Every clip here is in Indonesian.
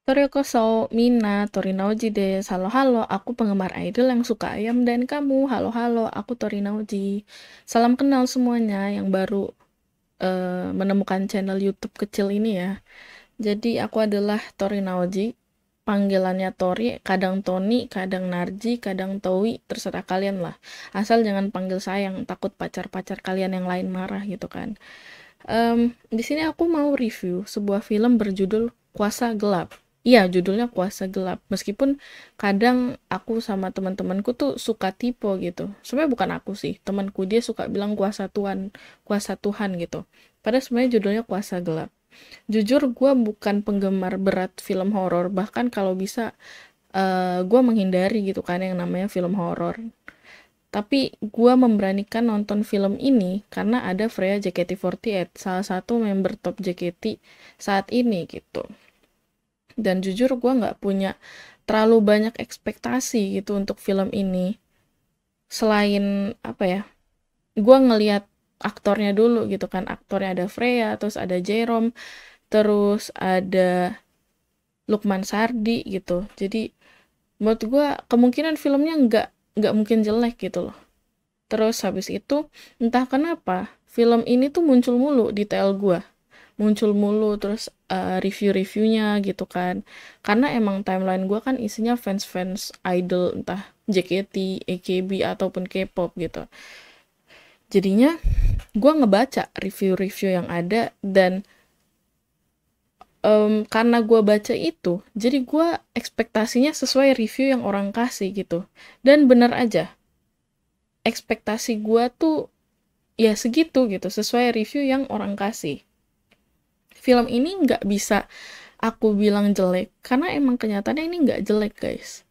Toriokoso, Mina, Torinauji des. Halo halo, aku penggemar idol yang suka ayam dan kamu. Halo halo, aku Torinauji. Salam kenal semuanya yang baru menemukan channel YouTube kecil ini ya. Jadi aku adalah Torinauji. Panggilannya Tori, kadang Tony, kadang Narji, kadang Towi, terserah kalian lah. Asal jangan panggil sayang, takut pacar-pacar kalian yang lain marah gitu kan. Di sini aku mau review sebuah film berjudul Kuasa Gelap. Iya, judulnya Kuasa Gelap. Meskipun kadang aku sama teman-temanku tuh suka tipe gitu. Sebenarnya bukan aku sih, temanku dia suka bilang kuasa Tuhan gitu. Padahal sebenarnya judulnya Kuasa Gelap. Jujur, gue bukan penggemar berat film horor. Bahkan kalau bisa, gue menghindari gitu kan yang namanya film horor. Tapi gue memberanikan nonton film ini karena ada Freya JKT48, salah satu member top JKT saat ini gitu. Dan jujur gue nggak punya terlalu banyak ekspektasi gitu untuk film ini. Selain apa ya, gue ngeliat aktornya dulu gitu kan. Aktornya ada Freya, terus ada Jerome, terus ada Lukman Sardi gitu. Jadi menurut gue kemungkinan filmnya nggak mungkin jelek gitu loh. Terus habis itu, entah kenapa, film ini tuh muncul mulu di TL gua. Muncul mulu, terus review-reviewnya gitu kan. Karena emang timeline gua kan isinya fans-fans idol, entah JKT, AKB, ataupun K-pop gitu. Jadinya, gua ngebaca review-review yang ada, dan karena gua baca itu, jadi gua ekspektasinya sesuai review yang orang kasih gitu. Dan bener aja, ekspektasi gua tuh ya segitu gitu, sesuai review yang orang kasih. Film ini nggak bisa aku bilang jelek, karena emang kenyataannya ini nggak jelek guys.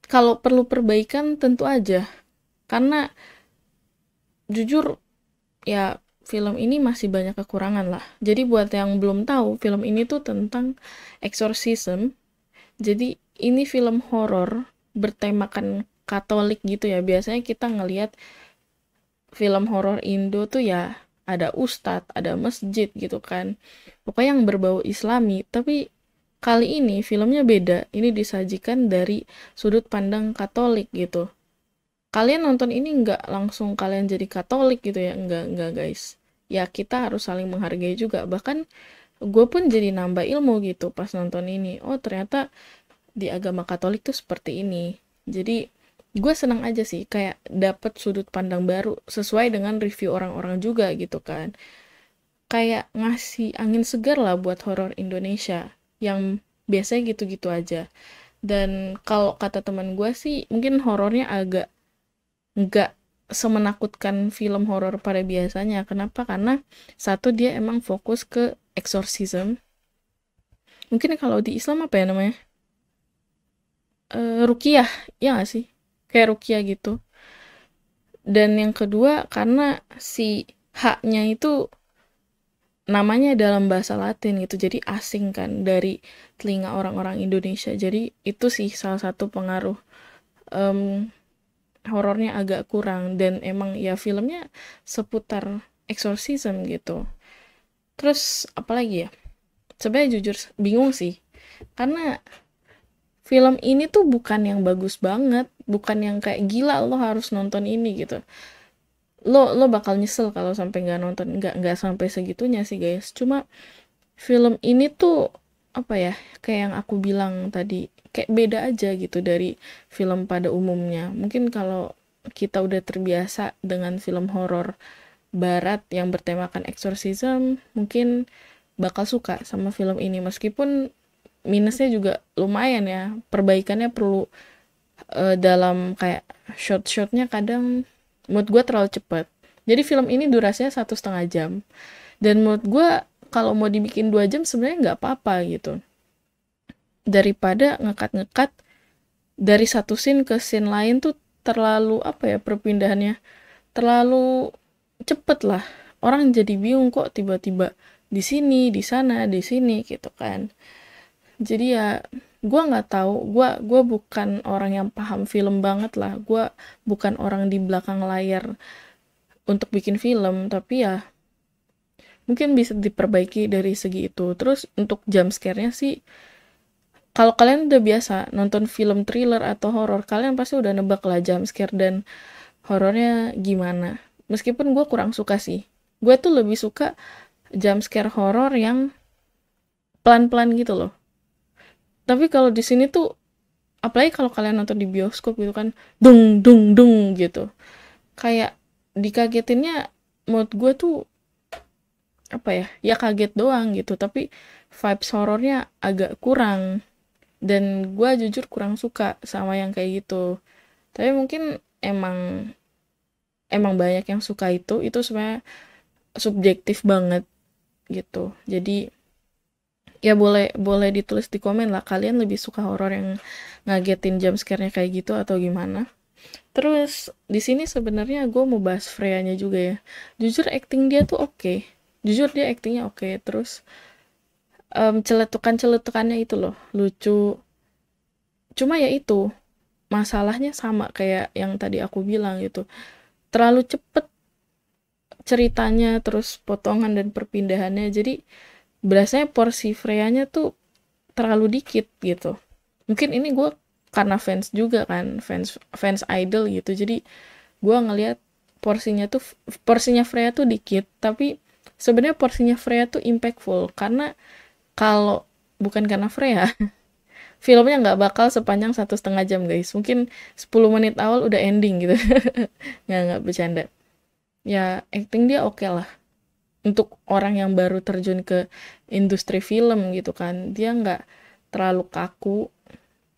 Kalau perlu perbaikan tentu aja, karena jujur ya film ini masih banyak kekurangan lah. Jadi buat yang belum tahu, film ini tuh tentang exorcism. Jadi ini film horor bertemakan Katolik gitu ya. Biasanya kita ngelihat film horor Indo tuh ya ada ustadz, ada masjid gitu kan. Pokoknya yang berbau Islami, tapi kali ini filmnya beda. Ini disajikan dari sudut pandang Katolik gitu. Kalian nonton ini nggak langsung kalian jadi Katolik gitu ya, nggak guys. Ya kita harus saling menghargai juga. Bahkan gue pun jadi nambah ilmu gitu pas nonton ini. Oh ternyata di agama Katolik tuh seperti ini. Jadi gue senang aja sih kayak dapet sudut pandang baru sesuai dengan review orang-orang juga gitu kan. Kayak ngasih angin segar lah buat horor Indonesia yang biasanya gitu-gitu aja. Dan kalau kata teman gue sih mungkin horornya agak nggak semenakutkan film horor pada biasanya. Kenapa? Karena satu dia emang fokus ke exorcism. Mungkin kalau di Islam apa ya namanya? Ruqyah, ya nggak sih? Kayak ruqyah gitu. Dan yang kedua karena si haknya itu namanya dalam bahasa Latin gitu, jadi asing kan dari telinga orang-orang Indonesia. Jadi itu sih salah satu pengaruh em, horornya agak kurang, dan emang ya filmnya seputar exorcism gitu. Terus apalagi ya? Sebenarnya jujur bingung sih. Karena film ini tuh bukan yang bagus banget, bukan yang kayak gila lo harus nonton ini gitu. Lo bakal nyesel kalau sampai nggak nonton, nggak sampai segitunya sih guys. Cuma film ini tuh apa ya, kayak yang aku bilang tadi, kayak beda aja gitu dari film pada umumnya. Mungkin kalau kita udah terbiasa dengan film horor barat yang bertemakan exorcism, mungkin bakal suka sama film ini. Meskipun minusnya juga lumayan ya, perbaikannya perlu dalam kayak shot-shotnya kadang menurut gue terlalu cepat. Jadi film ini durasinya 1,5 jam, dan menurut gue kalau mau dibikin 2 jam sebenarnya nggak apa-apa gitu, daripada ngekat-ngekat dari satu scene ke scene lain tuh terlalu apa ya, perpindahannya terlalu cepet lah, orang jadi bingung kok tiba-tiba di sini di sana di sini gitu kan. Jadi ya gue nggak tahu, gue bukan orang yang paham film banget lah, gue bukan orang di belakang layar untuk bikin film, tapi ya mungkin bisa diperbaiki dari segi itu. Terus untuk jump scare-nya sih Kalau kalian udah biasa nonton film thriller atau horor, kalian pasti udah nebak lah jump scare dan horornya gimana. Meskipun gue kurang suka sih. Gue tuh lebih suka jump scare horor yang pelan-pelan gitu loh. Tapi kalau di sini tuh, apalagi kalau kalian nonton di bioskop gitu kan, dung dung dung gitu. Kayak dikagetinnya, menurut gue tuh apa ya? Ya kaget doang gitu, tapi vibes horornya agak kurang. Dan gue jujur kurang suka sama yang kayak gitu. Tapi mungkin emang emang banyak yang suka itu sebenarnya subjektif banget gitu. Jadi ya boleh boleh ditulis di komen lah, kalian lebih suka horor yang ngagetin jump scare-nya kayak gitu atau gimana. Terus di sini sebenarnya gue mau bahas Freya-nya juga ya. Jujur acting dia tuh oke. Jujur dia actingnya oke. Terus celetukan-celetukannya itu loh lucu. Cuma ya itu masalahnya sama kayak yang tadi aku bilang gitu. Terlalu cepet ceritanya, terus potongan dan perpindahannya. Jadi berasanya porsi Freya-nya tuh terlalu dikit gitu. Mungkin ini gue karena fans juga kan, fans fans idol gitu. Jadi gue ngelihat porsinya Freya tuh dikit, tapi sebenarnya porsinya Freya tuh impactful karena kalau bukan karena Freya, filmnya nggak bakal sepanjang 1,5 jam guys. Mungkin 10 menit awal udah ending gitu. Nggak bercanda. Ya acting dia oke lah untuk orang yang baru terjun ke industri film gitu kan. Dia nggak terlalu kaku,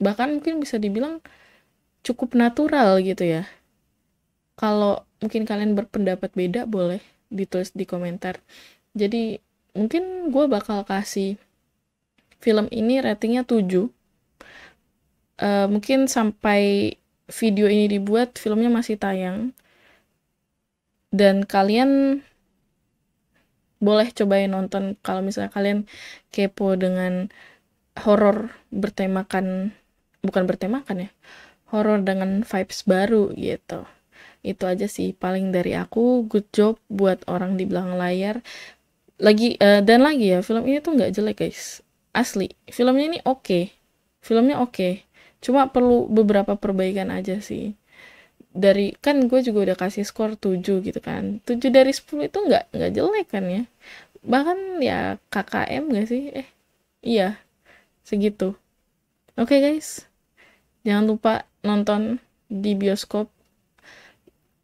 bahkan mungkin bisa dibilang cukup natural gitu ya. Kalau mungkin kalian berpendapat beda, boleh ditulis di komentar. Jadi mungkin gue bakal kasih film ini ratingnya 7. Mungkin sampai video ini dibuat filmnya masih tayang, dan kalian boleh cobain nonton kalau misalnya kalian kepo dengan horor bertemakan, bukan bertemakan ya, horor dengan vibes baru gitu. Itu aja sih paling dari aku. Good job buat orang di belakang layar. Dan lagi ya, film ini tuh nggak jelek guys, asli filmnya ini oke. Filmnya oke, cuma perlu beberapa perbaikan aja sih. Dari kan gue juga udah kasih skor 7 gitu kan, 7 dari 10 itu nggak jelek kan ya. Bahkan ya KKM gak sih, iya segitu. Oke guys, jangan lupa nonton di bioskop,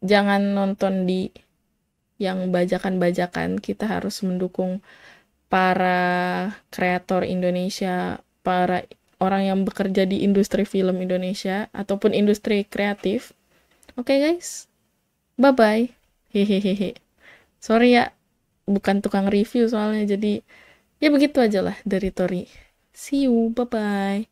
jangan nonton di yang bajakan-bajakan. Kita harus mendukung para kreator Indonesia, para orang yang bekerja di industri film Indonesia ataupun industri kreatif. Oke guys, bye bye. Hehehe. Sorry ya, bukan tukang review soalnya, jadi ya begitu aja lah dari Tori. See you, bye bye.